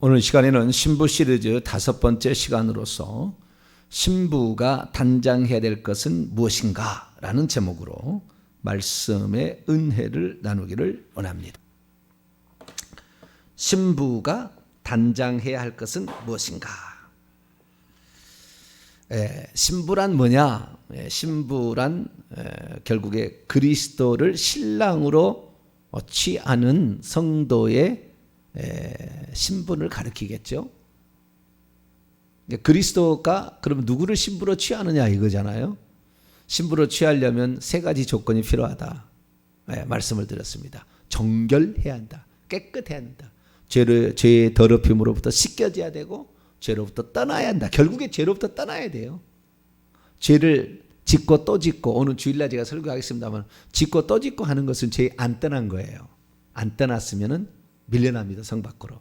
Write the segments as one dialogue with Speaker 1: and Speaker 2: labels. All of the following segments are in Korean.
Speaker 1: 오늘 시간에는 신부 시리즈 5번째 시간으로서 신부가 단장해야 될 것은 무엇인가 라는 제목으로 말씀의 은혜를 나누기를 원합니다. 신부가 단장해야 할 것은 무엇인가? 신부란 뭐냐? 신부란 결국에 그리스도를 신랑으로 취하는 성도의 신분을 가리키겠죠. 그리스도가 그럼 누구를 신부로 취하느냐 이거잖아요. 신부로 취하려면 3가지 조건이 필요하다. 말씀을 드렸습니다. 정결해야 한다. 깨끗해야 한다. 죄의 더럽힘으로부터 씻겨져야 되고 죄로부터 떠나야 한다. 결국에 죄로부터 떠나야 돼요. 죄를 짓고 또 짓고, 오늘 주일날 제가 설교하겠습니다만, 짓고 또 짓고 하는 것은 죄 안 떠난 거예요. 안 떠났으면은 밀려납니다. 성 밖으로.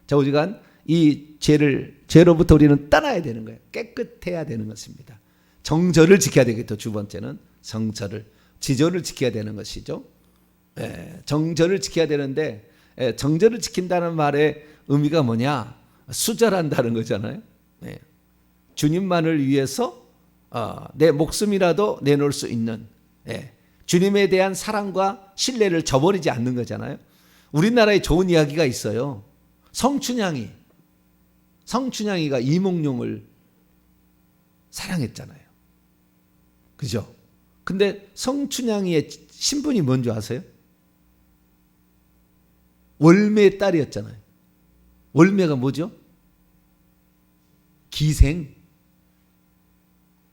Speaker 1: 자, 오지간 이 죄로부터 우리는 떠나야 되는 거예요. 깨끗해야 되는 것입니다. 정절을 지켜야 되겠죠. 두 번째는 성절을, 지절을 지켜야 되는 것이죠. 정절을 지켜야 되는데, 정절을 지킨다는 말의 의미가 뭐냐? 수절한다는 거잖아요. 주님만을 위해서 내 목숨이라도 내놓을 수 있는, 주님에 대한 사랑과 신뢰를 저버리지 않는 거잖아요. 우리나라에 좋은 이야기가 있어요. 성춘향이가 이몽룡을 사랑했잖아요. 그죠? 근데 성춘향이의 신분이 뭔지 아세요? 월매의 딸이었잖아요. 월매가 뭐죠? 기생.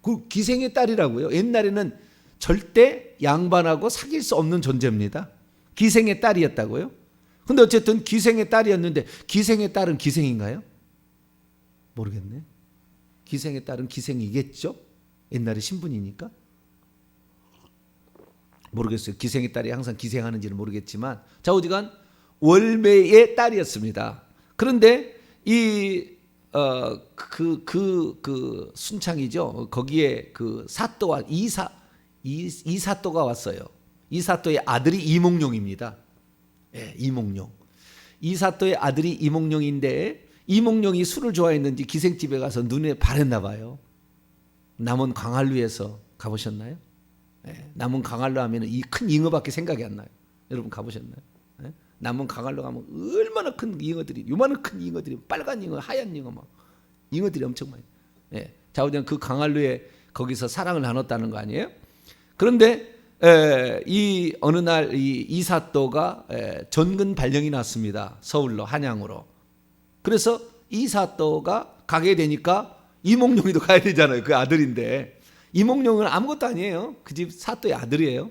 Speaker 1: 그 기생의 딸이라고요. 옛날에는 절대 양반하고 사귈 수 없는 존재입니다. 기생의 딸이었다고요. 근데 어쨌든 기생의 딸이었는데, 기생의 딸은 기생인가요? 모르겠네. 기생의 딸은 기생이겠죠? 옛날에 신분이니까. 모르겠어요. 기생의 딸이 항상 기생하는지는 모르겠지만, 자, 어지간 월매의 딸이었습니다. 그런데 순창이죠. 거기에 그 사또와 이사또가 왔어요. 이사또의 아들이 이몽룡입니다. 이몽룡. 이사또의 아들이 이몽룡인데, 이몽룡이 술을 좋아했는지 기생집에 가서 눈에 반했나 봐요. 남원 강한루에서 가보셨나요? 남원 강한루 하면 이 큰 잉어밖에 생각이 안 나요. 여러분 가보셨나요? 남원 강한루 가면 얼마나 큰 잉어들이, 요만한 큰 잉어들이, 빨간 잉어, 하얀 잉어, 막 잉어들이 엄청 많이. 자, 그냥 그 강한루에 거기서 사랑을 나눴다는 거 아니에요? 그런데 이 어느 날 이 이사또가 전근 발령이 났습니다. 서울로, 한양으로. 그래서 이사또가 가게 되니까 이몽룡이도 가야 되잖아요. 그 아들인데. 이몽룡은 아무것도 아니에요. 그 집 사또의 아들이에요.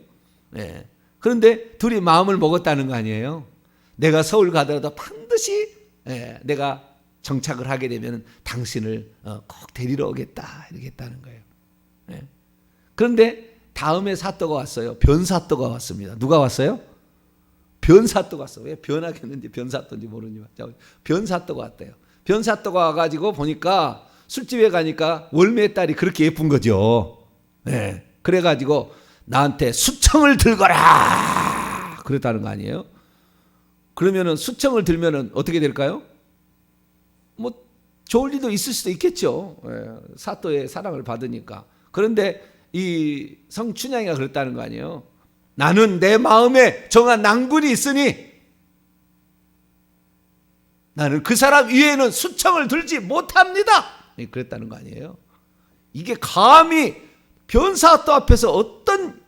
Speaker 1: 그런데 둘이 마음을 먹었다는 거 아니에요. 내가 서울 가더라도 반드시 내가 정착을 하게 되면 당신을 꼭 데리러 오겠다, 이렇게 했다는 거예요. 그런데 다음에 사또가 왔어요. 변사또가 왔습니다. 누가 왔어요? 변사또가 왔어요. 왜 변하겠는지 변사또인지 모르지만, 변사또가 왔대요. 변사또가 와가지고 보니까 술집에 가니까 월매의 딸이 그렇게 예쁜 거죠. 그래가지고 나한테 수청을 들거라 그랬다는 거 아니에요? 그러면은 수청을 들면은 어떻게 될까요? 뭐 좋을 일도 있을 수도 있겠죠. 사또의 사랑을 받으니까. 그런데 이 성춘향이가 그랬다는 거 아니에요? 나는 내 마음에 정한 낭군이 있으니 나는 그 사람 위에는 수청을 들지 못합니다. 그랬다는 거 아니에요? 이게 감히 변사또 앞에서 어떤,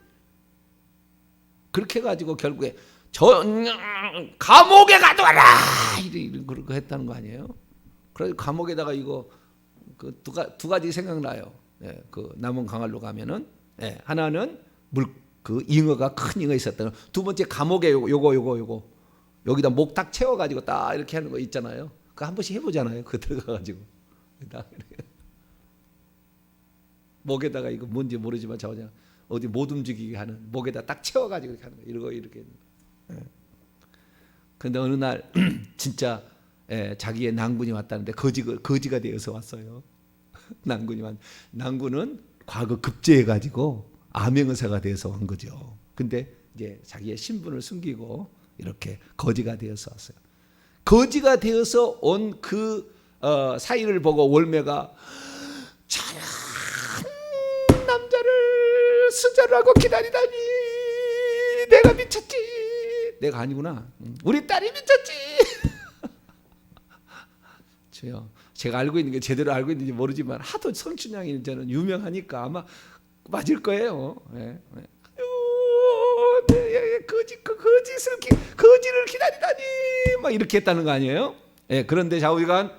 Speaker 1: 그렇게 해가지고 결국에 감옥에 가둬라 이런 거 했다는 거 아니에요? 그래서 감옥에다가 이거 두 가지 생각나요. 그 남원 강한로 가면은, 하나는 잉어가 큰 잉어 있었던 거. 두 번째 감옥에 요거 여기다 목 딱 채워가지고 딱 이렇게 하는 거 있잖아요. 그거 한 번씩 해보잖아요. 그거 들어가가지고 목에다가 이거 뭔지 모르지만 저거냐 어디 못 움직이게 하는, 목에다 딱 채워가지고 이렇게 하는 거, 이렇게. 그런데 어느 날 진짜 자기의 낭군이 왔다는데 거지가 되어서 왔어요. 낭군은 과거 급제해가지고 암행의사가 되어서 온 거죠. 근데 이제 자기의 신분을 숨기고 이렇게 거지가 되어서 왔어요. 거지가 되어서 온 그 사이를 보고 월매가 잘한 남자를 수절하고 기다리다니 내가 미쳤지. 내가 아니구나. 우리 딸이 미쳤지. 저요. 제가 알고 있는 게 제대로 알고 있는지 모르지만 하도 성춘향이 저는 유명하니까 아마 맞을 거예요. 예. 거지를 기다리다니 막 이렇게 했다는 거 아니에요? 예. 그런데 좌우지간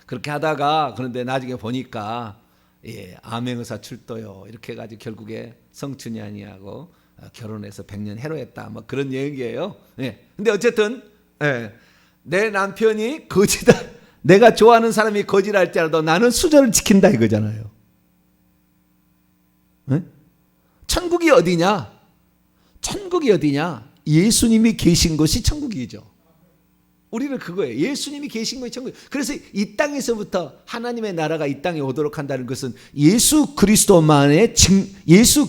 Speaker 1: 그렇게 하다가 그런데 나중에 보니까 암행어사 출도요 이렇게 해가지고 결국에 성춘향이하고 결혼해서 100년 해로했다 뭐 그런 얘기예요. 예. 근데 어쨌든 내 남편이 거지다. 내가 좋아하는 사람이 거지라 할지라도 나는 수절을 지킨다 이거잖아요. 네? 천국이 어디냐? 천국이 어디냐? 예수님이 계신 곳이 천국이죠. 우리는 그거예요. 예수님이 계신 곳이 천국. 그래서 이 땅에서부터 하나님의 나라가 이 땅에 오도록 한다는 것은 예수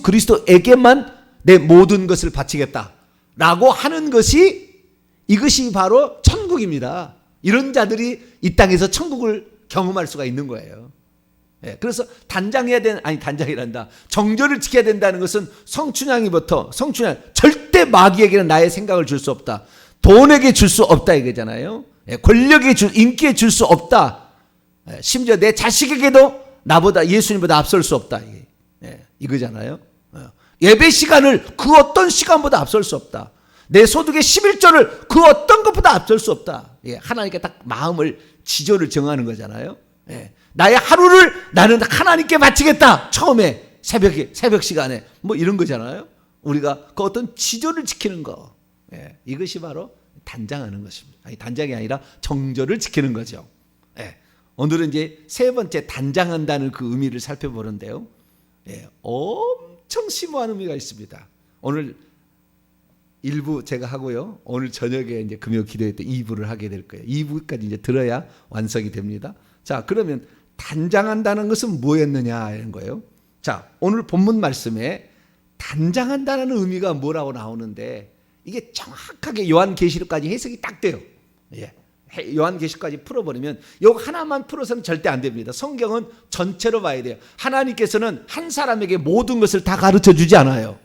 Speaker 1: 그리스도에게만 내 모든 것을 바치겠다라고 하는 것이 이것이 바로 천국입니다. 이런 자들이 이 땅에서 천국을 경험할 수가 있는 거예요. 그래서 단장이란다. 정절을 지켜야 된다는 것은 성춘향 절대 마귀에게는 나의 생각을 줄 수 없다. 돈에게 줄 수 없다 이거잖아요. 인기에 줄 수 없다. 심지어 내 자식에게도 나보다 예수님보다 앞설 수 없다. 이거잖아요. 예배 시간을 그 어떤 시간보다 앞설 수 없다. 내 소득의 11조를 그 어떤 것보다 앞설 수 없다. 하나님께 딱 마음을 지조를 정하는 거잖아요. 나의 하루를 나는 하나님께 바치겠다. 처음에 새벽 시간에 뭐 이런 거잖아요. 우리가 그 어떤 지조를 지키는 거. 이것이 바로 단장하는 것입니다. 아니, 단장이 아니라 정절을 지키는 거죠. 오늘은 이제 세 번째 단장한다는 그 의미를 살펴보는데요. 엄청 심오한 의미가 있습니다. 오늘 1부 제가 하고요. 오늘 저녁에 이제 금요 기도회 때 2부를 하게 될 거예요. 2부까지 이제 들어야 완성이 됩니다. 자, 그러면 단장한다는 것은 뭐였느냐 이런 거예요. 자, 오늘 본문 말씀에 단장한다는 의미가 뭐라고 나오는데 이게 정확하게 요한계시록까지 해석이 딱 돼요. 요한계시록까지 풀어버리면 이거 하나만 풀어서는 절대 안 됩니다. 성경은 전체로 봐야 돼요. 하나님께서는 한 사람에게 모든 것을 다 가르쳐 주지 않아요.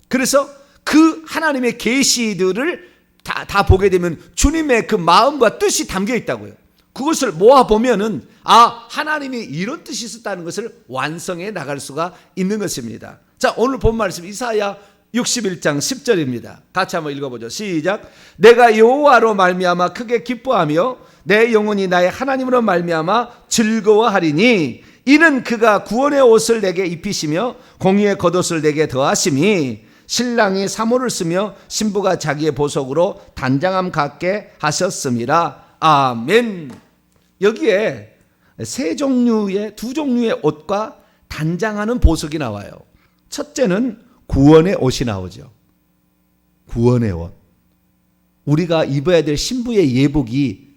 Speaker 1: 그래서 그 하나님의 계시들을 다 보게 되면 주님의 그 마음과 뜻이 담겨 있다고요. 그것을 모아보면은 하나님이 이런 뜻이 있었다는 것을 완성해 나갈 수가 있는 것입니다. 자, 오늘 본 말씀 이사야 61장 10절입니다. 같이 한번 읽어보죠. 시작. 내가 여호와로 말미암아 크게 기뻐하며 내 영혼이 나의 하나님으로 말미암아 즐거워하리니 이는 그가 구원의 옷을 내게 입히시며 공의의 겉옷을 내게 더하심이 신랑이 사모를 쓰며 신부가 자기의 보석으로 단장함 갖게 하셨음이라. 아멘. 여기에 두 종류의 옷과 단장하는 보석이 나와요. 첫째는 구원의 옷이 나오죠. 구원의 옷. 우리가 입어야 될 신부의 예복이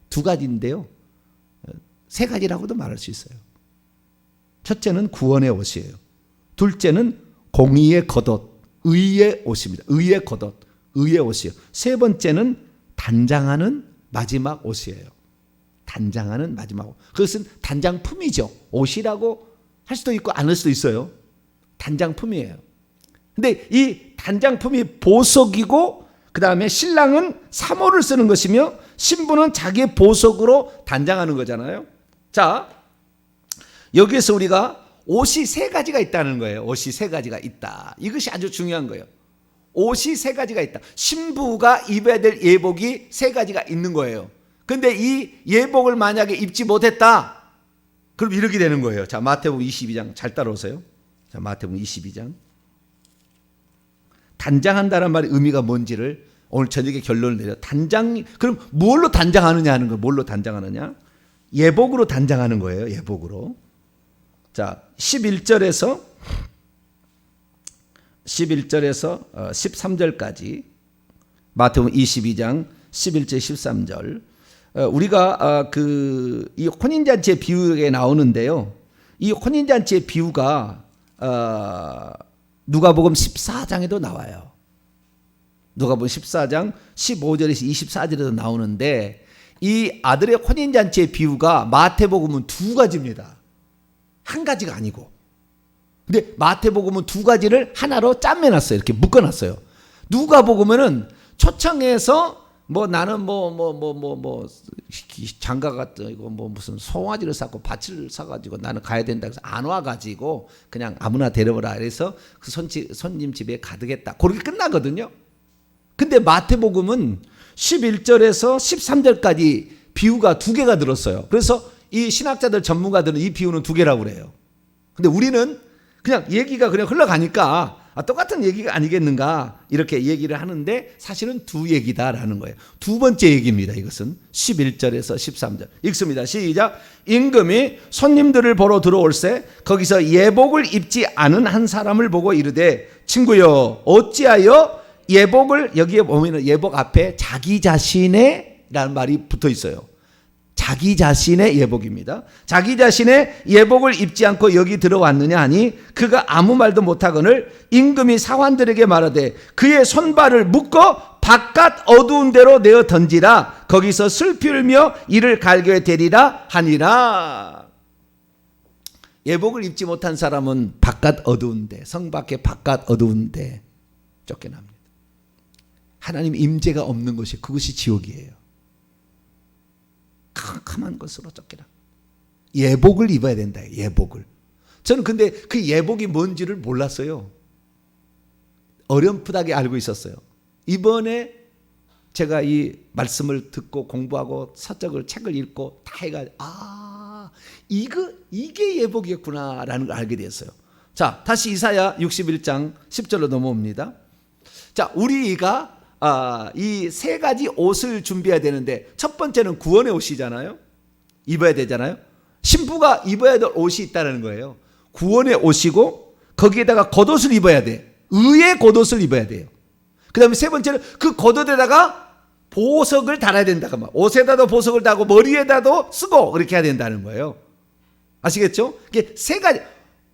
Speaker 1: 두 가지인데요. 세 가지라고도 말할 수 있어요. 첫째는 구원의 옷이에요. 둘째는 공의의 겉옷, 의의 옷입니다. 의의 겉옷, 의의 옷이에요. 세 번째는 단장하는 마지막 옷이에요. 단장하는 마지막 옷. 그것은 단장품이죠. 옷이라고 할 수도 있고 안 할 수도 있어요. 단장품이에요. 근데 이 단장품이 보석이고 그 다음에 신랑은 사모를 쓰는 것이며 신부는 자기의 보석으로 단장하는 거잖아요. 자, 여기에서 우리가 옷이 세 가지가 있다는 거예요. 옷이 세 가지가 있다. 이것이 아주 중요한 거예요. 옷이 세 가지가 있다. 신부가 입어야 될 예복이 세 가지가 있는 거예요. 근데 이 예복을 만약에 입지 못했다. 그럼 이렇게 되는 거예요. 자, 마태복음 22장 잘 따라오세요. 자, 마태복음 22장. 단장한다는 말의 의미가 뭔지를 오늘 저녁에 결론을 내려. 그럼 뭘로 단장하느냐 하는 거예요. 뭘로 단장하느냐? 예복으로 단장하는 거예요. 예복으로. 자, 11절에서 13절까지 마태복음 22장 11절 13절 우리가 이 혼인잔치의 비유에 나오는데요. 이 혼인잔치의 비유가 누가복음 14장에도 나와요. 누가복음 14장 15절에서 24절에도 나오는데 이 아들의 혼인잔치의 비유가 마태복음은 두 가지입니다. 한 가지가 아니고. 근데 마태복음은 두 가지를 하나로 짜매놨어요. 이렇게 묶어놨어요. 누가복음은 초청해서 나는 장가 같은 이거 무슨 송아지를 사고 밭을 사가지고 나는 가야 된다 해서 안 와가지고 그냥 아무나 데려오라 그래서 그 손님 집에 가득했다. 그렇게 끝나거든요. 근데 마태복음은 11절에서 13절까지 비유가 두 개가 들었어요. 그래서 이 신학자들 전문가들은 이 비유는 두 개라고 그래요. 근데 우리는 그냥 얘기가 그냥 흘러가니까 똑같은 얘기가 아니겠는가 이렇게 얘기를 하는데 사실은 두 얘기다라는 거예요. 두 번째 얘기입니다. 이것은 11절에서 13절 읽습니다. 시작. 임금이 손님들을 보러 들어올세 거기서 예복을 입지 않은 한 사람을 보고 이르되 친구여 어찌하여 예복을, 여기에 보면 예복 앞에 자기 자신의 라는 말이 붙어 있어요. 자기 자신의 예복입니다. 자기 자신의 예복을 입지 않고 여기 들어왔느냐 하니 그가 아무 말도 못하거늘 임금이 사환들에게 말하되 그의 손발을 묶어 바깥 어두운 데로 내어 던지라 거기서 슬피 울며 이를 갈겨에 대리라 하니라. 예복을 입지 못한 사람은 바깥 어두운 데, 성 밖에 바깥 어두운 데 쫓겨납니다. 하나님 임재가 없는 곳이 그것이 지옥이에요. 캄캄한 것으로 쫓겨나. 예복을 입어야 된다. 예복을. 저는 근데 그 예복이 뭔지를 몰랐어요. 어렴풋하게 알고 있었어요. 이번에 제가 이 말씀을 듣고 공부하고 책을 읽고 다 해가지고 이게 예복이었구나라는 걸 알게 되었어요. 자, 다시 이사야 61장 10절로 넘어옵니다. 자, 우리가 이 세 가지 옷을 준비해야 되는데 첫 번째는 구원의 옷이잖아요. 입어야 되잖아요. 신부가 입어야 될 옷이 있다는 거예요. 구원의 옷이고 거기에다가 겉옷을 입어야 돼. 의의 겉옷을 입어야 돼요. 그 다음에 세 번째는 그 겉옷에다가 보석을 달아야 된다. 옷에다도 보석을 달고 머리에다도 쓰고 그렇게 해야 된다는 거예요. 아시겠죠? 이게 세 가지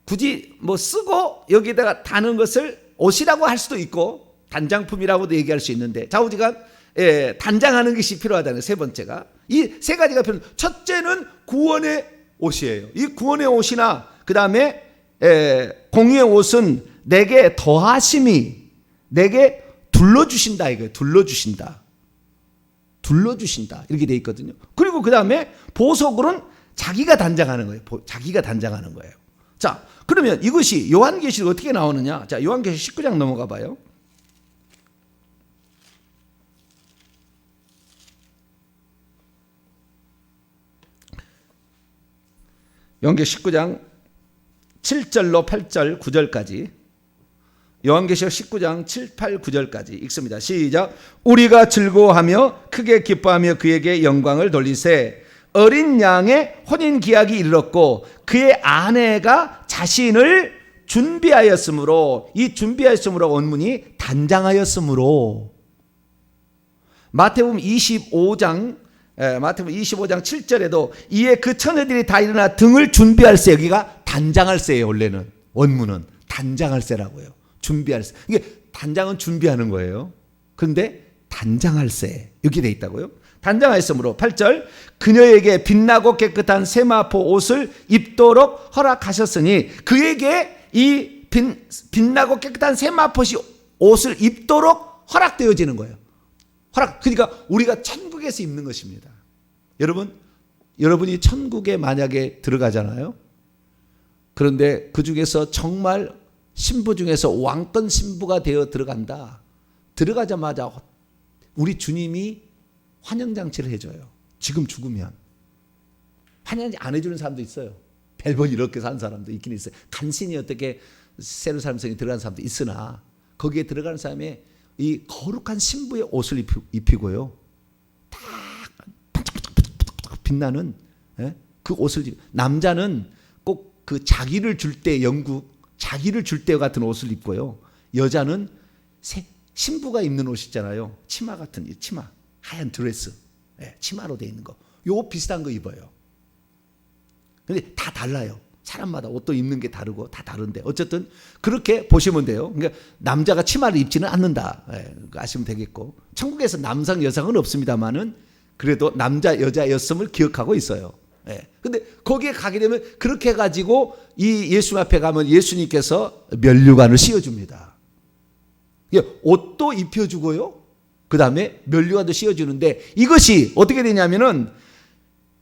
Speaker 1: 굳이 쓰고 여기에다가 다는 것을 옷이라고 할 수도 있고 단장품이라고도 얘기할 수 있는데 좌우지간 단장하는 것이 필요하다는 세 번째가 이 세 가지가 필요합니다. 첫째는 구원의 옷이에요. 이 구원의 옷이나 그 다음에 공의의 옷은 내게 더하심이 내게 둘러주신다 이거예요. 둘러주신다 이렇게 돼 있거든요. 그리고 그 다음에 보석으로는 자기가 단장하는 거예요. 자기가 단장하는 거예요. 자, 그러면 이것이 요한계시록 어떻게 나오느냐? 자, 요한계시록 19장 넘어가 봐요. 요한계시록 19장 7절로 8절 9절까지 요한계시록 19장 7, 8, 9절까지 읽습니다. 시작. 우리가 즐거워하며 크게 기뻐하며 그에게 영광을 돌리세 어린 양의 혼인 기약이 이르렀고 그의 아내가 자신을 준비하였으므로 이 준비하였으므로 원문이 단장하였으므로 마태복음 25장 7절에도 이에 그 처녀들이 다 일어나 등을 준비할세 여기가 단장할세예요. 원래는 원문은 단장할세라고요. 준비할세. 이게 단장은 준비하는 거예요. 그런데 단장할세 이렇게 돼 있다고요. 단장하였으므로 8절 그녀에게 빛나고 깨끗한 세마포 옷을 입도록 허락하셨으니 그에게 이 빛나고 깨끗한 세마포 옷을 입도록 허락되어지는 거예요. 그러니까 우리가 천국에서 입는 것입니다. 여러분이 천국에 만약에 들어가잖아요. 그런데 그 중에서 정말 신부 중에서 왕권 신부가 되어 들어간다. 들어가자마자 우리 주님이 환영장치를 해줘요. 지금 죽으면. 환영장치 안 해주는 사람도 있어요. 벨번 이렇게 사는 사람도 있긴 있어요. 간신히 어떻게 새로 삶성이 들어가는 사람도 있으나 거기에 들어가는 사람이 이 거룩한 신부의 옷을 입히고요. 딱 반짝반짝 빛나는 그 옷을 남자는 꼭 그 자기를 줄 때 자기를 줄 때 같은 옷을 입고요. 여자는 신부가 입는 옷 있잖아요. 치마 같은 치마, 하얀 드레스, 치마로 돼 있는 거. 요 비슷한 거 입어요. 근데 다 달라요. 사람마다 옷도 입는 게 다르고 다 다른데 어쨌든 그렇게 보시면 돼요. 그러니까 남자가 치마를 입지는 않는다. 아시면 되겠고 천국에서 남성 여성은 없습니다만은 그래도 남자 여자였음을 기억하고 있어요. 근데 거기에 가게 되면 그렇게 해가지고 이 예수 앞에 가면 예수님께서 면류관을 씌워줍니다. 옷도 입혀주고요. 그 다음에 면류관도 씌워주는데 이것이 어떻게 되냐면은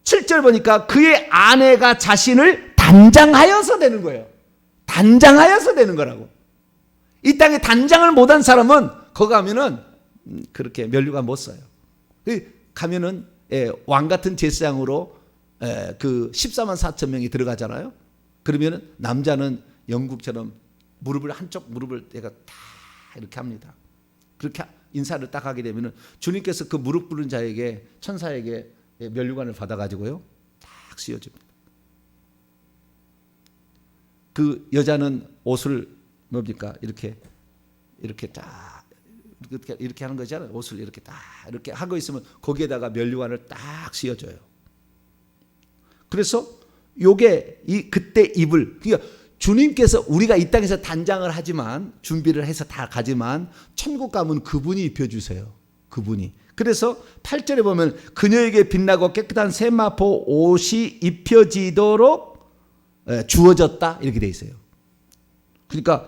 Speaker 1: 7절 보니까 그의 아내가 자신을 단장하여서 되는 거예요. 단장하여서 되는 거라고. 이 땅에 단장을 못한 사람은 거기 가면은 그렇게 면류관 못 써요. 가면은 왕 같은 제사장으로 그 14만 4천 명이 들어가잖아요. 그러면은 남자는 영국처럼 무릎을 한쪽 무릎을 내가 다 이렇게 합니다. 그렇게 인사를 딱 하게 되면은 주님께서 그 무릎 꿇은 자에게 천사에게 면류관을 받아가지고요 딱 씌워줍니다. 그 여자는 옷을 뭡니까 이렇게 딱 이렇게 하는 거잖아요. 옷을 이렇게 딱 이렇게 하고 있으면 거기에다가 면류관을 딱 씌워줘요. 그래서 요게 그때 입을 그러니까 주님께서 우리가 이 땅에서 단장을 하지만 준비를 해서 다 가지만 천국 가면 그분이 입혀주세요. 그분이. 그래서 8절에 보면 그녀에게 빛나고 깨끗한 세마포 옷이 입혀지도록 주어졌다 이렇게 돼 있어요. 그러니까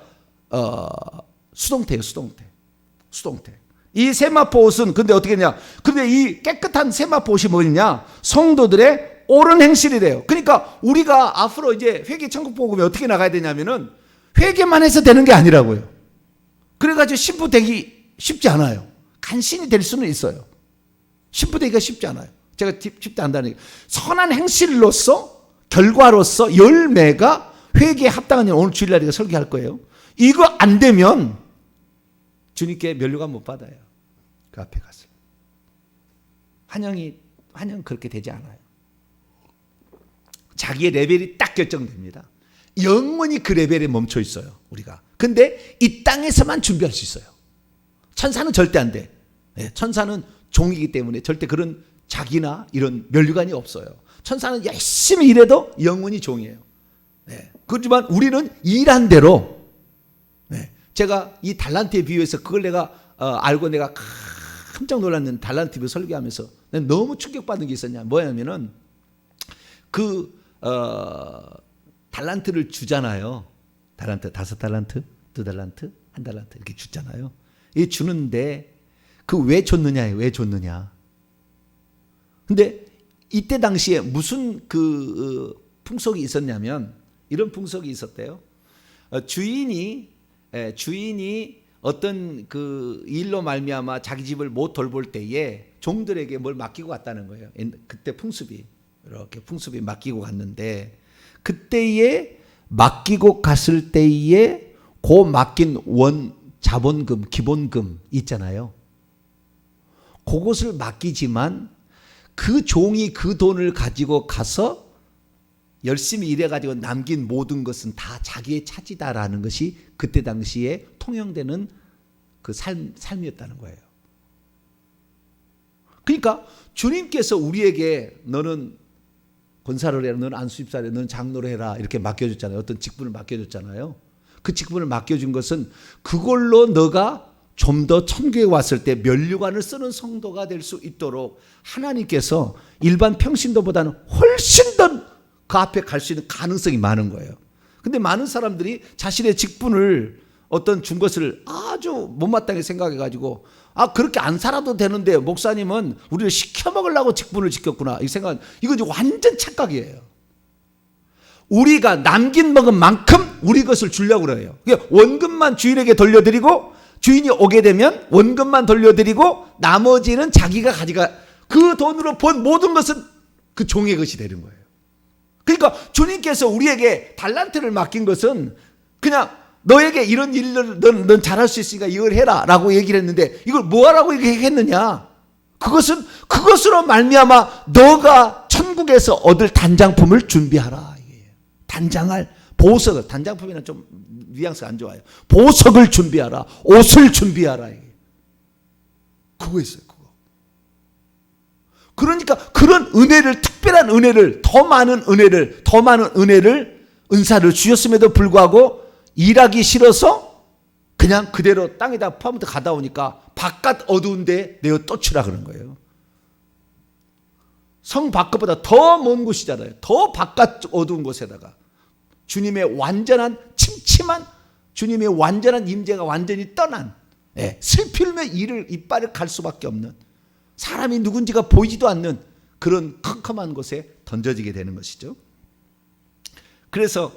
Speaker 1: 수동태예요. 수동태. 이 세마포 옷은 근데 어떻게 했냐? 근데 이 깨끗한 세마포 옷이 뭐냐? 성도들의 옳은 행실이래요. 그러니까 우리가 앞으로 이제 회개 천국 복음에 어떻게 나가야 되냐면은 회개만 해서 되는 게 아니라고요. 그래가지고 신부 되기 쉽지 않아요. 간신히 될 수는 있어요. 신부 되기가 쉽지 않아요. 제가 쉽지 않다는 얘기. 선한 행실로서 결과로서 열매가 회개에 합당한 일 오늘 주일날 우리가 설교할 거예요. 이거 안 되면 주님께 면류관 못 받아요. 그 앞에 가서 환영 그렇게 되지 않아요. 자기의 레벨이 딱 결정됩니다. 영원히 그 레벨에 멈춰 있어요. 우리가. 근데 이 땅에서만 준비할 수 있어요. 천사는 절대 안 돼. 천사는 종이기 때문에 절대 그런 자기나 이런 면류관이 없어요. 천사는 열심히 일해도 영원히 종이에요. 그렇지만 우리는 일한 대로 제가 이 달란트에 비유해서 그걸 내가 알고 내가 깜짝 놀랐는 달란트 비유 설교하면서 너무 충격받은 게 있었냐. 뭐냐면은 달란트를 주잖아요. 달란트 5달란트, 2달란트, 1달란트 이렇게 주잖아요. 이 주는데 그 왜 줬느냐예요. 왜 줬느냐. 근데 이때 당시에 무슨 풍속이 있었냐면 이런 풍속이 있었대요. 주인이 어떤 그 일로 말미암아 자기 집을 못 돌볼 때에 종들에게 뭘 맡기고 갔다는 거예요. 그때 풍습이 이렇게 풍습이 맡기고 갔는데 그때에 맡기고 갔을 때에 그 맡긴 자본금 기본금 있잖아요. 그것을 맡기지만 그 종이 그 돈을 가지고 가서 열심히 일해가지고 남긴 모든 것은 다 자기의 차지다라는 것이 그때 당시에 통용되는 그 삶이었다는 거예요. 그러니까 주님께서 우리에게 너는 권사를 해라, 너는 안수집사를 해라, 너는 장로를 해라 이렇게 맡겨줬잖아요. 어떤 직분을 맡겨줬잖아요. 그 직분을 맡겨준 것은 그걸로 너가 좀 더 천국에 왔을 때 면류관을 쓰는 성도가 될 수 있도록 하나님께서 일반 평신도보다는 훨씬 더 그 앞에 갈 수 있는 가능성이 많은 거예요. 근데 많은 사람들이 자신의 직분을 어떤 준 것을 아주 못마땅하게 생각해가지고 그렇게 안 살아도 되는데 목사님은 우리를 시켜먹으려고 직분을 지켰구나 이 생각, 이건 완전 착각이에요. 우리가 남긴 먹은 만큼 우리 것을 주려고 그래요. 원금만 주인에게 돌려드리고 주인이 오게 되면 원금만 돌려드리고 나머지는 자기가 가져가 그 돈으로 번 모든 것은 그 종의 것이 되는 거예요. 그러니까 주님께서 우리에게 달란트를 맡긴 것은 그냥 너에게 이런 일을 넌 잘할 수 있으니까 이걸 해라 라고 얘기를 했는데 이걸 뭐하라고 이렇게 했느냐. 그것으로 말미암아 너가 천국에서 얻을 단장품을 준비하라. 단장할 보석을, 단장품이란 좀 뉘앙스가 안 좋아요. 보석을 준비하라. 옷을 준비하라. 그거 있어요. 그거. 그러니까 그런 은혜를, 특별한 은혜를, 더 많은 은혜를 은사를 주셨음에도 불구하고 일하기 싫어서 그냥 그대로 땅에다 파묻어 가다 오니까 바깥 어두운데 내어 떠치라 그런 거예요. 성 밖보다 더 먼 곳이잖아요. 더 바깥 어두운 곳에다가 주님의 완전한 침침한 주님의 완전한 임재가 완전히 떠난, 슬피우며 이빨을 갈 수밖에 없는, 사람이 누군지가 보이지도 않는 그런 컴컴한 곳에 던져지게 되는 것이죠. 그래서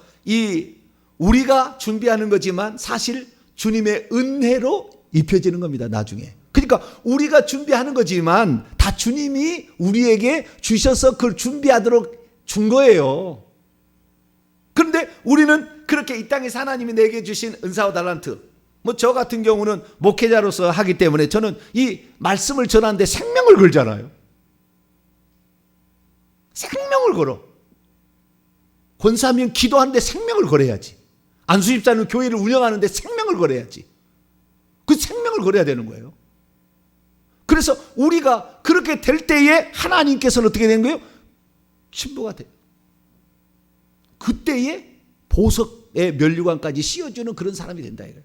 Speaker 1: 우리가 준비하는 거지만 사실 주님의 은혜로 입혀지는 겁니다, 나중에. 그러니까 우리가 준비하는 거지만 다 주님이 우리에게 주셔서 그걸 준비하도록 준 거예요. 그런데 우리는 그렇게 이 땅에서 하나님이 내게 주신 은사와 달란트, 저 같은 경우는 목회자로서 하기 때문에 저는 이 말씀을 전하는데 생명을 걸잖아요. 생명을 걸어. 권사하면 기도하는데 생명을 걸어야지. 안수집사는 교회를 운영하는데 생명을 걸어야지. 그 생명을 걸어야 되는 거예요. 그래서 우리가 그렇게 될 때에 하나님께서는 어떻게 된 거예요? 신부가 돼요. 그때에 보석의 면류관까지 씌워주는 그런 사람이 된다 이거예요.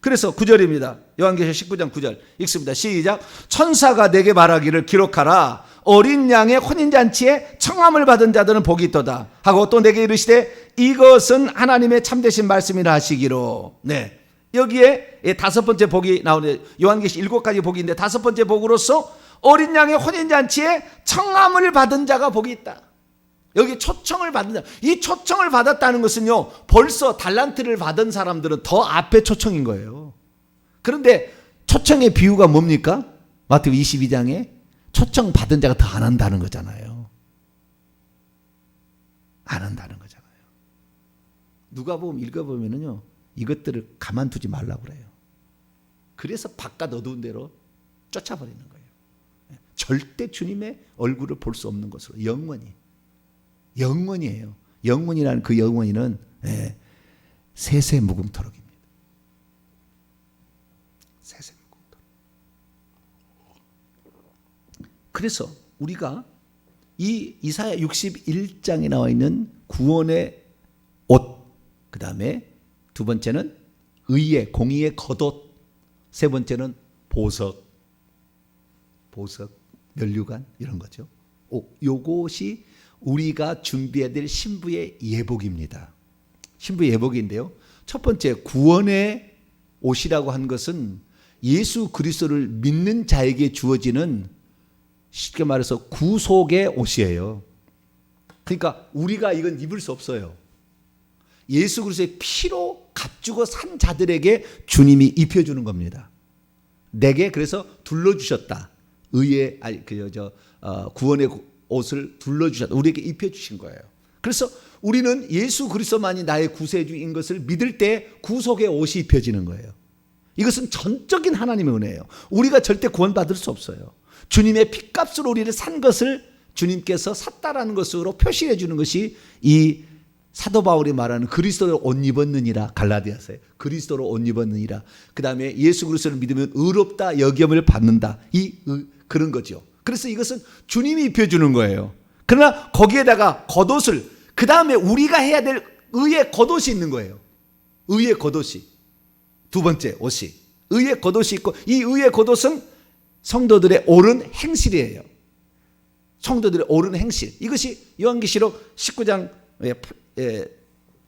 Speaker 1: 그래서 9절입니다. 요한계시록 19장 9절 읽습니다. 시작. 천사가 내게 말하기를 기록하라. 어린 양의 혼인잔치에 청함을 받은 자들은 복이 있도다 하고 또 내게 이르시되 이것은 하나님의 참되신 말씀이라 하시기로. 네, 여기에 다섯 번째 복이 나오는데 요한계시록 7가지 복이 있는데 다섯 번째 복으로서 어린 양의 혼인잔치에 청함을 받은 자가 복이 있다. 여기 초청을 받은 자. 이 초청을 받았다는 것은요, 벌써 달란트를 받은 사람들은 더 앞에 초청인 거예요. 그런데 초청의 비유가 뭡니까? 마태복음 22장에 초청 받은 자가 더 안 한다는 거잖아요. 안 한다는 거잖아요. 누가복음 읽어보면은요, 이것들을 가만두지 말라고 그래요. 그래서 바깥 어두운 데로 쫓아버리는 거예요. 절대 주님의 얼굴을 볼 수 없는 것으로 영원이에요. 영원이라는 그 영원히는 세세무궁토록입니다. 세세무궁토록. 그래서 우리가 이 이사야 61장에 나와 있는 구원의 옷, 그 다음에 두 번째는 의의 공의의 겉옷, 세 번째는 보석, 면류관 이런 거죠. 요것이 우리가 준비해야 될 신부의 예복입니다. 신부의 예복인데요, 첫 번째 구원의 옷이라고 한 것은 예수 그리스도를 믿는 자에게 주어지는, 쉽게 말해서 구속의 옷이에요. 그러니까 우리가 이건 입을 수 없어요. 예수 그리스도의 피로 값주고 산 자들에게 주님이 입혀주는 겁니다. 내게 그래서 둘러주셨다. 의의 구원의 옷을 둘러주셨다. 우리에게 입혀주신 거예요. 그래서 우리는 예수 그리스도만이 나의 구세주인 것을 믿을 때 구속의 옷이 입혀지는 거예요. 이것은 전적인 하나님의 은혜예요. 우리가 절대 구원받을 수 없어요. 주님의 핏값으로 우리를 산 것을 주님께서 샀다라는 것으로 표시해 주는 것이 이 사도 바울이 말하는 그리스도를 옷 입었느니라, 갈라디아서에 그리스도로 옷 입었느니라. 그 다음에 예수 그리스도를 믿으면 의롭다 여김을 받는다. 그런 거죠. 그래서 이것은 주님이 입혀주는 거예요. 그러나 거기에다가 겉옷을, 그 다음에 우리가 해야 될 의의 겉옷이 있는 거예요. 의의 겉옷이 두 번째 옷이 의의 겉옷이 있고, 이 의의 겉옷은 성도들의 옳은 행실이에요. 성도들의 옳은 행실. 이것이 요한계시록 19장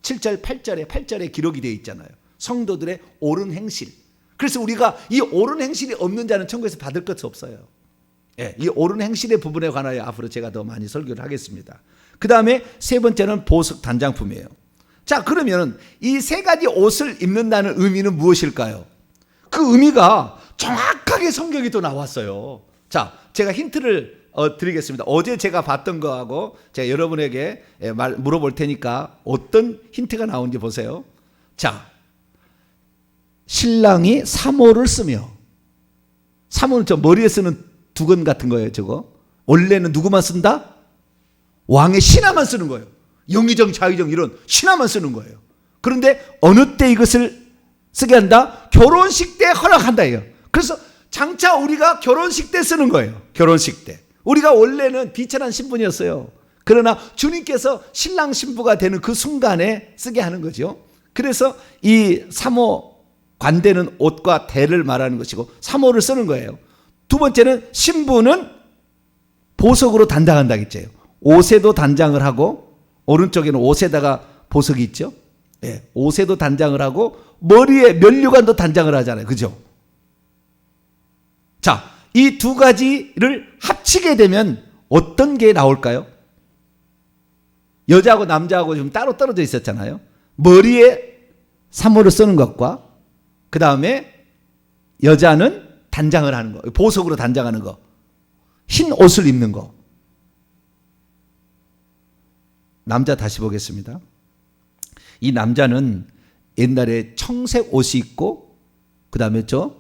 Speaker 1: 7절 8절에 기록이 되어 있잖아요. 성도들의 옳은 행실. 그래서 우리가 이 옳은 행실이 없는 자는 천국에서 받을 것이 없어요. 이 옳은 행실의 부분에 관하여 앞으로 제가 더 많이 설교를 하겠습니다. 그 다음에 세 번째는 보석 단장품이에요. 자, 그러면 이 세 가지 옷을 입는다는 의미는 무엇일까요? 그 의미가 정확하게 성경에 또 나왔어요. 자, 제가 힌트를 드리겠습니다. 어제 제가 봤던 거하고 제가 여러분에게 물어볼 테니까 어떤 힌트가 나오는지 보세요. 자, 신랑이 사모를 쓰며, 사모는 저 머리에 쓰는 두건 같은 거예요. 저거 원래는 누구만 쓴다? 왕의 신하만 쓰는 거예요. 영의정 자의정 이런 신하만 쓰는 거예요. 그런데 어느 때 이것을 쓰게 한다? 결혼식 때 허락한다 해요. 그래서 장차 우리가 결혼식 때 쓰는 거예요. 결혼식 때. 우리가 원래는 비천한 신분이었어요. 그러나 주님께서 신랑 신부가 되는 그 순간에 쓰게 하는 거죠. 그래서 이 사모, 관대는 옷과 대를 말하는 것이고 사모를 쓰는 거예요. 두 번째는 신부는 보석으로 단장한다 했죠. 옷에도 단장을 하고, 오른쪽에는 옷에다가 보석이 있죠. 예, 옷에도 단장을 하고 머리에 면류관도 단장을 하잖아요. 그죠? 자, 이 두 가지를 합치게 되면 어떤 게 나올까요? 여자하고 남자하고 좀 따로 떨어져 있었잖아요. 머리에 사모를 쓰는 것과 그 다음에 여자는 단장을 하는 거, 보석으로 단장하는 거, 흰 옷을 입는 거. 남자 다시 보겠습니다. 이 남자는 옛날에 청색 옷이 있고, 그 다음에 좀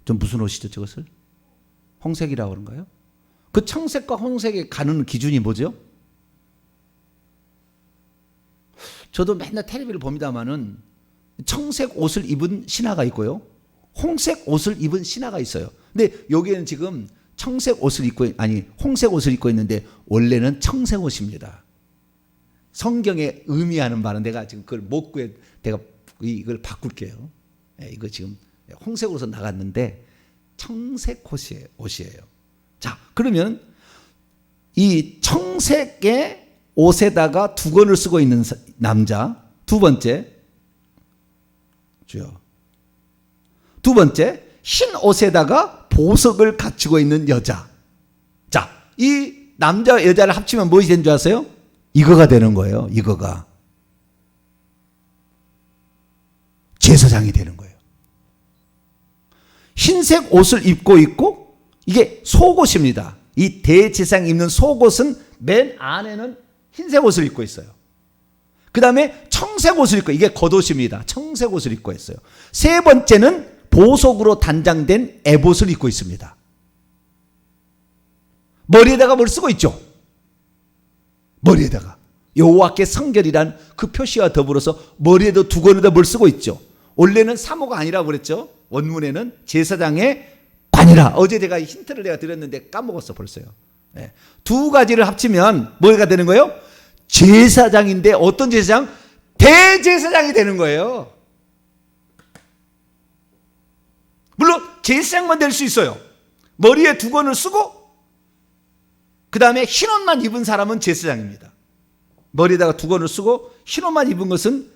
Speaker 1: 무슨 옷이죠, 저것을? 홍색이라고 그런가요? 그 청색과 홍색의 가는 기준이 뭐죠? 저도 맨날 텔레비를 봅니다만은 청색 옷을 입은 신하가 있고요, 홍색 옷을 입은 신하가 있어요. 근데 여기에는 지금 청색 옷을 입고, 아니 홍색 옷을 입고 있는데 원래는 청색 옷입니다. 성경에 의미하는 바는 내가 지금 그걸 못 구해, 내가 이걸 바꿀게요. 이거 지금 홍색으로서 나갔는데 청색 옷이에요. 자, 그러면 이 청색의 옷에다가 두건을 쓰고 있는 남자, 두 번째, 주여. 두 번째, 흰 옷에다가 보석을 갖추고 있는 여자. 자, 이 남자와 여자를 합치면 무엇이 되는 줄 아세요? 이거가 되는 거예요. 이거가 제사장이 되는 거예요. 흰색 옷을 입고 있고, 이게 속옷입니다. 이 대제사장이 입는 속옷은 맨 안에는 흰색 옷을 입고 있어요. 그 다음에 청색 옷을 입고, 이게 겉옷입니다. 청색 옷을 입고 있어요. 세 번째는 보석으로 단장된 에봇을 입고 있습니다. 머리에다가 뭘 쓰고 있죠? 머리에다가 여호와께 성결이란 그 표시와 더불어서 머리에도 두건에다 뭘 쓰고 있죠. 원래는 사모가 아니라고 그랬죠. 원문에는 제사장의 관이라. 어제 제가 힌트를 내가 드렸는데 까먹었어 벌써요. 네. 두 가지를 합치면 뭐가 되는 거예요? 제사장인데 어떤 제사장? 대제사장이 되는 거예요. 물론 제사장만 될 수 있어요. 머리에 두건을 쓰고 그 다음에 흰옷만 입은 사람은 제사장입니다. 머리에다가 두건을 쓰고 흰옷만 입은 것은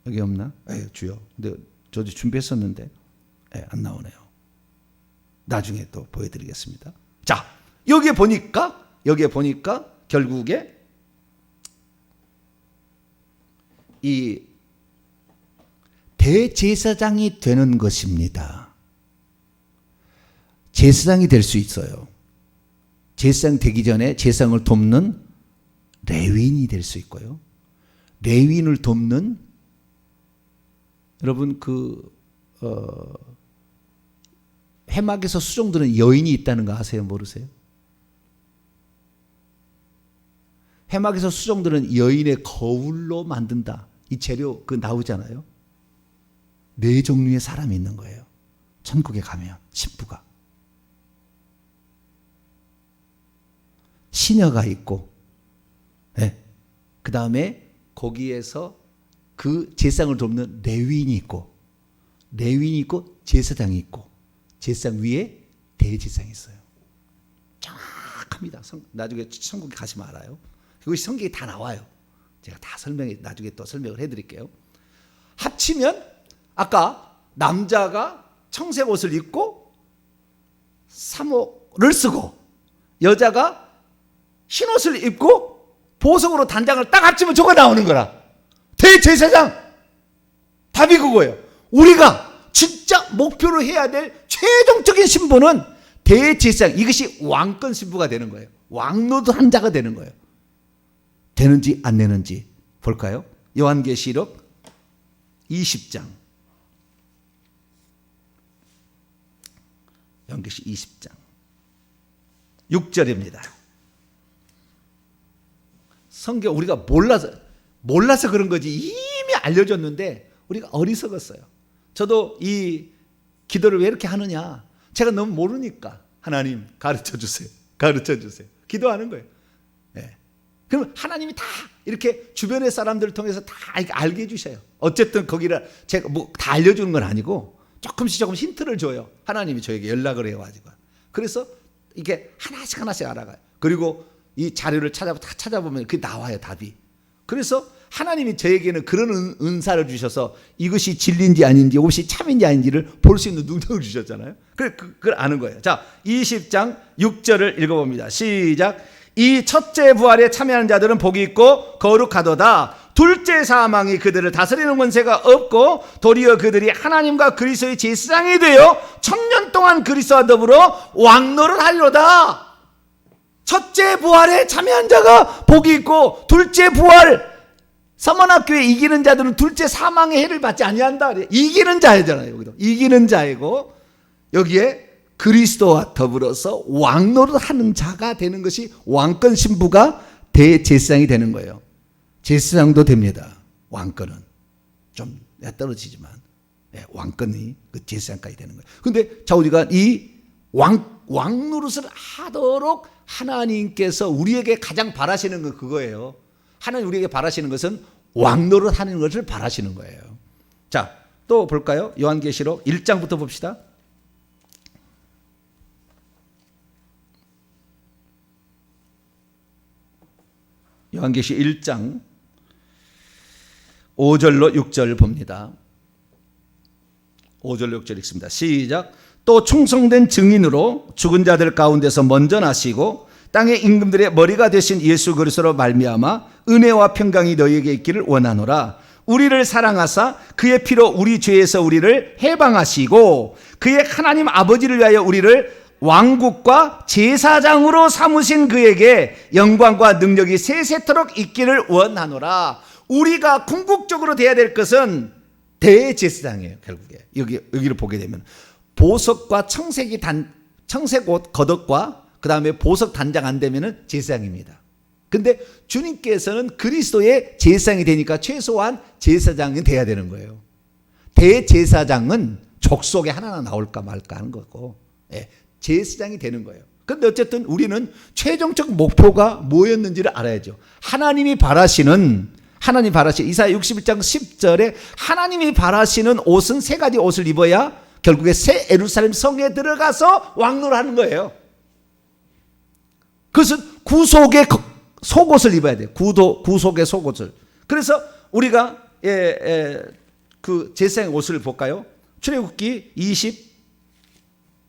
Speaker 1: 여기 없나? 주여. 근데 저도 준비했었는데 안 나오네요. 나중에 또 보여드리겠습니다. 자, 여기에 보니까 결국에 이 대제사장이 되는 것입니다. 제사장이 될 수 있어요. 제사장 되기 전에 제사장을 돕는 레위인이 될 수 있고요. 레위인을 돕는, 여러분 회막에서 수종드는 여인이 있다는 거 아세요? 모르세요? 회막에서 수종드는 여인의 거울로 만든다. 이 재료 나오잖아요. 네 종류의 사람이 있는 거예요. 천국에 가면 신부가. 시녀가 있고, 그 다음에 거기에서 그 제사장을 돕는 레위인이 있고, 제사장이 있고, 제사장 위에 대제사장이 있어요. 정확합니다. 나중에 천국에 가시면 알아요. 그것이 성경에 다 나와요. 제가 다 나중에 또 설명을 해드릴게요. 합치면 아까 남자가 청색 옷을 입고 사모를 쓰고, 여자가 흰 옷을 입고 보석으로 단장을 딱 합치면 저거 나오는 거라. 대제사장. 답이 그거예요. 우리가 진짜 목표로 해야 될 최종적인 신분은 대제사장. 이것이 왕권 신부가 되는 거예요. 왕노릇한 자가 되는 거예요. 되는지 안 되는지 볼까요? 요한계시록 20장. 요한계시록 20장 6절입니다. 성경 우리가 몰라서 그런 거지 이미 알려줬는데 우리가 어리석었어요. 저도 이 기도를 왜 이렇게 하느냐, 제가 너무 모르니까 하나님 가르쳐 주세요. 가르쳐 주세요. 기도하는 거예요. 예. 그럼 하나님이 다 이렇게 주변의 사람들을 통해서 다 알게 해주셔요. 어쨌든 거기를 제가 뭐 다 알려주는 건 아니고 조금씩 힌트를 줘요. 하나님이 저에게 연락을 해가지고. 그래서 이게 하나씩 알아가요. 그리고 이 자료를 찾아보면 그게 나와요, 답이. 그래서 하나님이 저에게는 그런 은사를 주셔서 이것이 진리인지 아닌지, 이것이 참인지 아닌지를 볼 수 있는 능력을 주셨잖아요. 그걸 아는 거예요. 자, 20장 6절을 읽어봅니다. 시작. 이 첫째 부활에 참여하는 자들은 복이 있고 거룩하도다. 둘째 사망이 그들을 다스리는 권세가 없고 도리어 그들이 하나님과 그리스도의 제사장이 되어 1000년 동안 그리스도와 더불어 왕노를 하리로다. 첫째 부활에 참여한 자가 복이 있고, 둘째 부활 서문학교에 이기는 자들은 둘째 사망의 해를 받지 아니한다. 이기는 자잖아요. 여기도 이기는 자이고, 여기에 그리스도와 더불어서 왕노를 하는 자가 되는 것이 왕권 신부가 대제사장이 되는 거예요. 제사장도 됩니다. 왕권은 좀 떨어지지만 왕권이 그 제사장까지 되는 거예요. 그런데 자, 우리가 이 왕노릇을 하도록 하나님께서 우리에게 가장 바라시는 건 그거예요. 하나님 우리에게 바라시는 것은 왕노릇 하는 것을 바라시는 거예요. 자, 또 볼까요? 요한계시록 1장부터 봅시다. 요한계시 1장 5절로 6절 봅니다. 5절로 6절 읽습니다. 시작. 또 충성된 증인으로 죽은 자들 가운데서 먼저 나시고 땅의 임금들의 머리가 되신 예수 그리스도로 말미암아 은혜와 평강이 너희에게 있기를 원하노라. 우리를 사랑하사 그의 피로 우리 죄에서 우리를 해방하시고 그의 하나님 아버지를 위하여 우리를 왕국과 제사장으로 삼으신 그에게 영광과 능력이 세세토록 있기를 원하노라. 우리가 궁극적으로 돼야 될 것은 대제사장이에요. 결국에 여기를 보게 되면 보석과 청색 옷 겉옷과 그 다음에 보석 단장 안 되면은 제사장입니다. 근데 주님께서는 그리스도의 제사장이 되니까 최소한 제사장이 돼야 되는 거예요. 대제사장은 족속에 하나 나올까 말까 하는 거고, 제사장이 되는 거예요. 근데 어쨌든 우리는 최종적 목표가 뭐였는지를 알아야죠. 하나님이 바라시는 이사야 61장 10절에 하나님이 바라시는 옷은 세 가지 옷을 입어야 결국에 새 예루살렘 성에 들어가서 왕노를 하는 거예요. 그것은 구속의 속옷을 입어야 돼요. 구속의 속옷을. 그래서 우리가 그 제사장의 옷을 볼까요? 출애굽기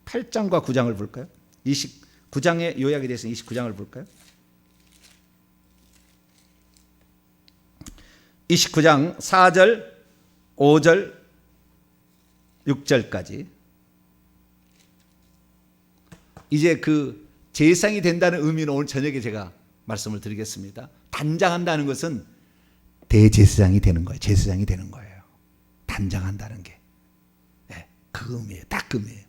Speaker 1: 28장과 9장을 볼까요? 29장의 요약에 대해서 29장을 볼까요? 29장 4절, 5절, 6절까지. 이제 그 제사장이 된다는 의미는 오늘 저녁에 제가 말씀을 드리겠습니다. 단장한다는 것은 대제사장이 되는 거예요. 제사장이 되는 거예요. 단장한다는 게. 그 의미예요. 딱 그 의미예요.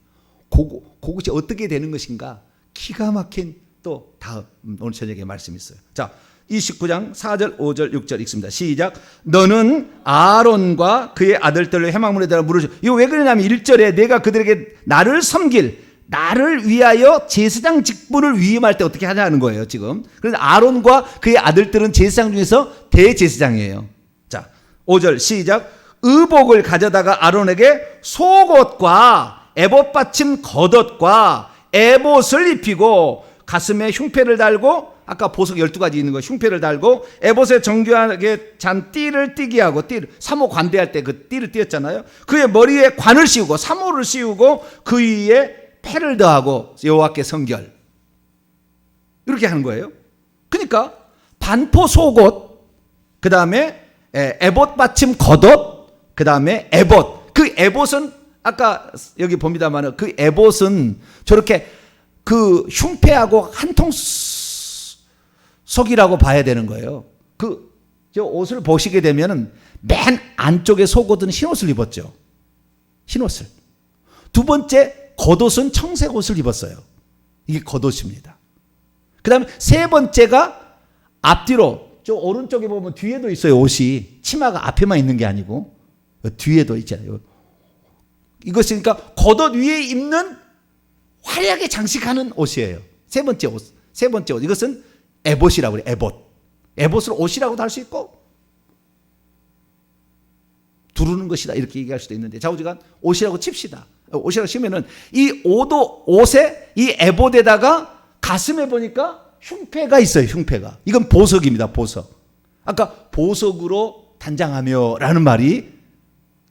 Speaker 1: 그것이 어떻게 되는 것인가? 기가 막힌 또 다음 오늘 저녁에 말씀이 있어요. 자, 29장 4절, 5절, 6절 읽습니다. 시작. 너는 아론과 그의 아들들을 회막문에 대하여 물으시오. 이거 왜 그러냐면 1절에 내가 그들에게 나를 위하여 제사장 직분을 위임할 때 어떻게 하냐는 거예요, 지금. 그래서 아론과 그의 아들들은 제사장 중에서 대제사장이에요. 자, 5절 시작. 의복을 가져다가 아론에게 속옷과 에봇 받침 겉옷과 에봇을 입히고 가슴에 흉패를 달고, 아까 보석 12가지 있는 거 흉패를 달고 에봇에 정교하게 잔 띠를 띠게 하고, 사모 관대할 때 그 띠를 띠었잖아요. 그의 머리에 관을 씌우고 사모를 씌우고 그 위에 패를 더하고 여호와께 성결, 이렇게 하는 거예요. 그러니까 반포 속옷, 그 다음에 에봇 받침 겉옷, 그 다음에 에봇. 그 에봇은 아까 여기 봅니다만 그 에봇은 저렇게 그 흉패하고 한통 속이라고 봐야 되는 거예요. 저 옷을 보시게 되면은 맨 안쪽에 속옷은 흰옷을 입었죠. 흰옷을. 두 번째 겉옷은 청색 옷을 입었어요. 이게 겉옷입니다. 그 다음에 세 번째가 앞뒤로, 저 오른쪽에 보면 뒤에도 있어요. 옷이 치마가 앞에만 있는 게 아니고 뒤에도 있잖아요. 이것이니까 겉옷 위에 입는 화려하게 장식하는 옷이에요. 세 번째 옷. 세 번째 옷. 이것은 에봇이라고 그래요. 에봇. 에봇을 옷이라고도 할 수 있고 두르는 것이다 이렇게 얘기할 수도 있는데 좌우지간 옷이라고 칩시다. 옷이라고 치면은 이 옷에 이 에봇에다가 가슴에 보니까 흉패가 있어요. 흉패가. 이건 보석입니다. 보석. 아까 보석으로 단장하며 라는 말이,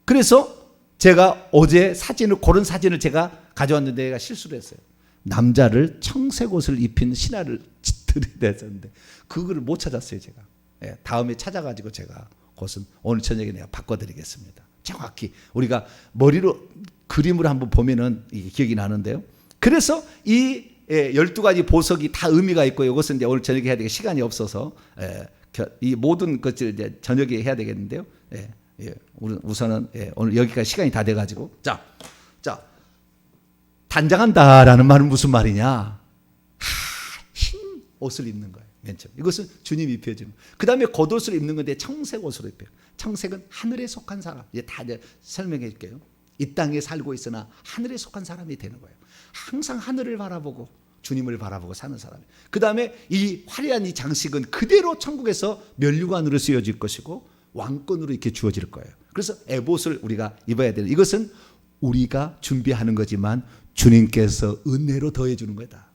Speaker 1: 그래서 제가 어제 그런 사진을 제가 가져왔는데 제가 실수를 했어요. 남자를 청색 옷을 입힌 신하를 들이댔었는데 그거를 못 찾았어요. 제가. 예, 다음에 찾아가지고 제가 그것은 오늘 저녁에 내가 바꿔드리겠습니다. 정확히 우리가 머리로 그림으로 한번 보면은 이게 기억이 나는데요. 그래서 이 12가지 보석이 다 의미가 있고 이것은 이제 오늘 저녁에 해야 되게 시간이 없어서 이 모든 것을 이제 저녁에 해야 되겠는데요. 우선은 오늘 여기까지 시간이 다 돼가지고 자 단장한다라는 말은 무슨 말이냐? 흰 옷을 입는 거예요. 맨 처음 이것은 주님이 입혀주는. 그 다음에 겉옷을 입는 건데 청색 옷으로 입혀요. 청색은 하늘에 속한 사람. 이제 설명해 줄게요. 이 땅에 살고 있으나 하늘에 속한 사람이 되는 거예요. 항상 하늘을 바라보고 주님을 바라보고 사는 사람이에요. 그 다음에 이 화려한 이 장식은 그대로 천국에서 면류관으로 쓰여질 것이고 왕권으로 이렇게 주어질 거예요. 그래서 에봇을 우리가 입어야 되는, 이것은 우리가 준비하는 거지만 주님께서 은혜로 더해주는 거다.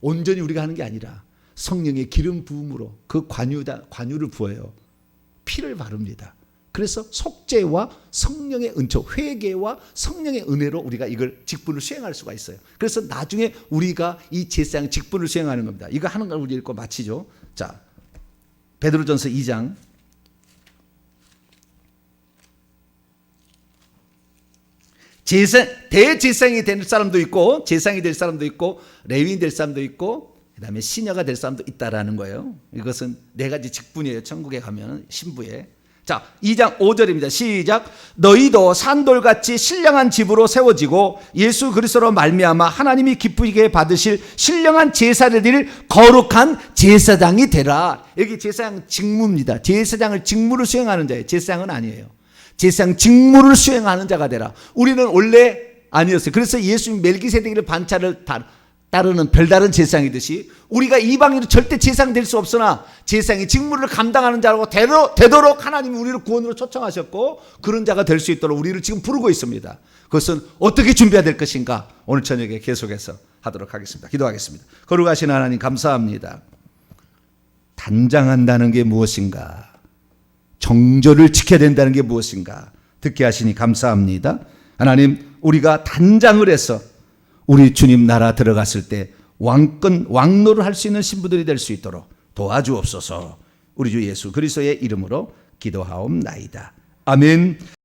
Speaker 1: 온전히 우리가 하는 게 아니라 성령의 기름 부음으로 그 관유를 부어요. 피를 바릅니다. 그래서 속죄와 성령의 은총, 회개와 성령의 은혜로 우리가 이걸 직분을 수행할 수가 있어요. 그래서 나중에 우리가 이 제사장 직분을 수행하는 겁니다. 이거 하는 걸 우리 읽고 마치죠. 자, 베드로전서 2장. 대제사장이 될 사람도 있고 제사장이 될 사람도 있고 레위인 될 사람도 있고 그 다음에 시녀가 될 사람도 있다라는 거예요. 이것은 네 가지 직분이에요. 천국에 가면 신부에. 자, 2장 5절입니다. 시작. 너희도 산돌같이 신령한 집으로 세워지고 예수 그리스도로 말미암아 하나님이 기쁘게 받으실 신령한 제사를 드릴 거룩한 제사장이 되라. 여기 제사장 직무입니다. 제사장을 직무를 수행하는 자예요. 제사장은 아니에요. 제사장 직무를 수행하는 자가 되라. 우리는 원래 아니었어요. 그래서 예수님 멜기세덱의 반차를 따르는 별다른 제사장이듯이 우리가 이방인은 절대 제사장 될 수 없으나 제사장이 직무를 감당하는 자라고 되도록 하나님이 우리를 구원으로 초청하셨고 그런 자가 될 수 있도록 우리를 지금 부르고 있습니다. 그것은 어떻게 준비해야 될 것인가 오늘 저녁에 계속해서 하도록 하겠습니다. 기도하겠습니다. 거룩하신 하나님 감사합니다. 단장한다는 게 무엇인가? 정절을 지켜야 된다는 게 무엇인가? 듣게 하시니 감사합니다. 하나님, 우리가 단장을 해서 우리 주님 나라 들어갔을 때 왕노를 할 수 있는 신부들이 될 수 있도록 도와주옵소서. 우리 주 예수 그리스도의 이름으로 기도하옵나이다. 아멘.